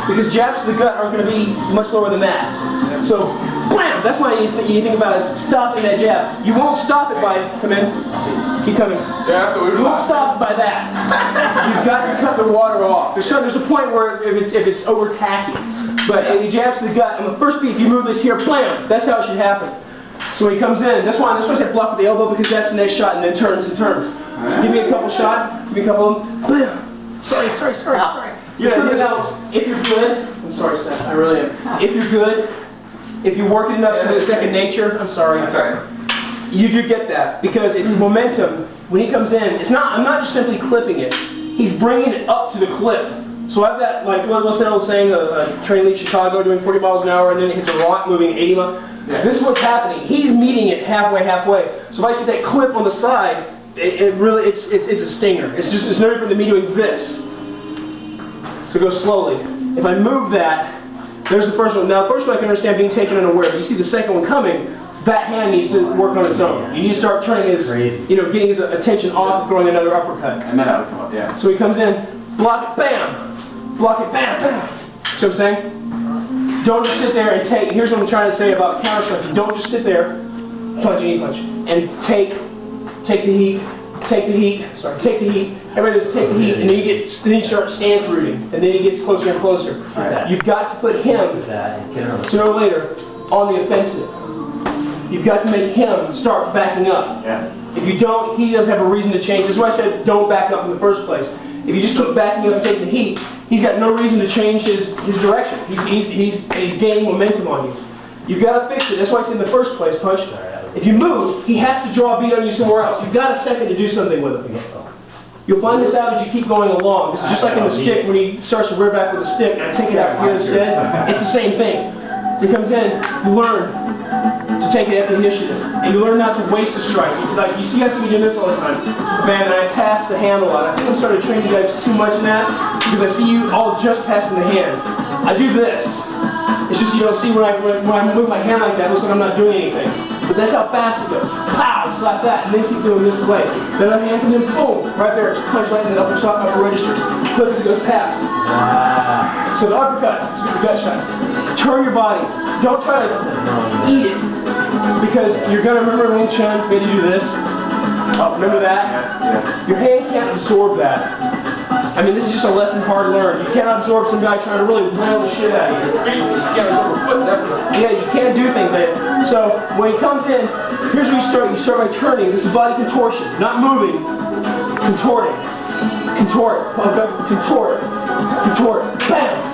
Because jabs to the gut aren't going to be much lower than that. So, blam! That's why you think about is stopping that jab. You won't stop it by, come in, keep coming. Yeah, you won't stop it by that. You've got to cut the water off. There's a point where if it's over tacky. But if he jabs to the gut, on the first beat, if you move this here, blam! That's how it should happen. So when he comes in, that's why I said block with the elbow, because that's the next shot, and then turns and turns. Give me a couple shots, give me a couple of them, blam! Sorry. Something else, if you're good, I'm sorry, Seth, I really am. If you're good, if you work it enough to the second nature, I'm sorry. You do get that, because it's momentum. When he comes in, I'm not just simply clipping it, he's bringing it up to the clip. So I've got, like, what's that old saying, a train leaves Chicago doing 40 miles an hour and then it hits a rock moving 80 miles. Yeah. This is what's happening. He's meeting it halfway. So if I see that clip on the side, it's a stinger. It's no different than me doing this. So go slowly. If I move that, there's the first one. Now, the first one I can understand being taken unaware. But you see the second one coming, that hand needs to work on its own. You need to start turning his, getting his attention off of throwing another uppercut. And then I would come up, yeah. So he comes in, block it, bam! Block it, bam, bam. See what I'm saying? Don't just sit there and take. Here's what I'm trying to say about counter striking. Don't just sit there, punch and punch, and take the heat. Take the heat. Everybody just take the heat, and then you start stance rooting, and then he gets closer and closer. You've got to put him sooner or later on the offensive. You've got to make him start backing up. Yeah. If you don't, he doesn't have a reason to change. That's why I said don't back up in the first place. If you just keep backing up and taking the heat, he's got no reason to change his direction. He's gaining momentum on you. You've got to fix it. That's why I said in the first place, punch. If you move, he has to draw a beat on you somewhere else. You've got a second to do something with him. You'll find this out as you keep going along. This is just like in the stick when he starts to rear back with the stick and I take it out here instead. It's the same thing. He comes in, you learn to take it at the initiative. And you learn not to waste a strike. You see me doing this all the time. Man, and I pass the hand a lot. I think I'm starting to train you guys too much in that because I see you all just passing the hand. I do this. It's just you don't see when I move my hand like that, it looks like I'm not doing anything. But that's how fast it goes. Pow! Slap that, and then keep doing this way. Then other hand, and then boom! Right there, it's punch right in the upper register. Clip as it goes past. So the uppercuts, the gut shots. Turn your body. Don't try to eat it. Because you're going to remember in Wing Chun, maybe do this. Oh, remember that? Yes. Your hand can't absorb that. I mean, this is just a lesson hard learned. You can't absorb some guy trying to really whale the shit out of you. Yeah, you can't do things like that. So, when he comes in, here's where you start. You start by turning. This is body contortion. Not moving. Contorting. Contort. Contort. Contort. Bam!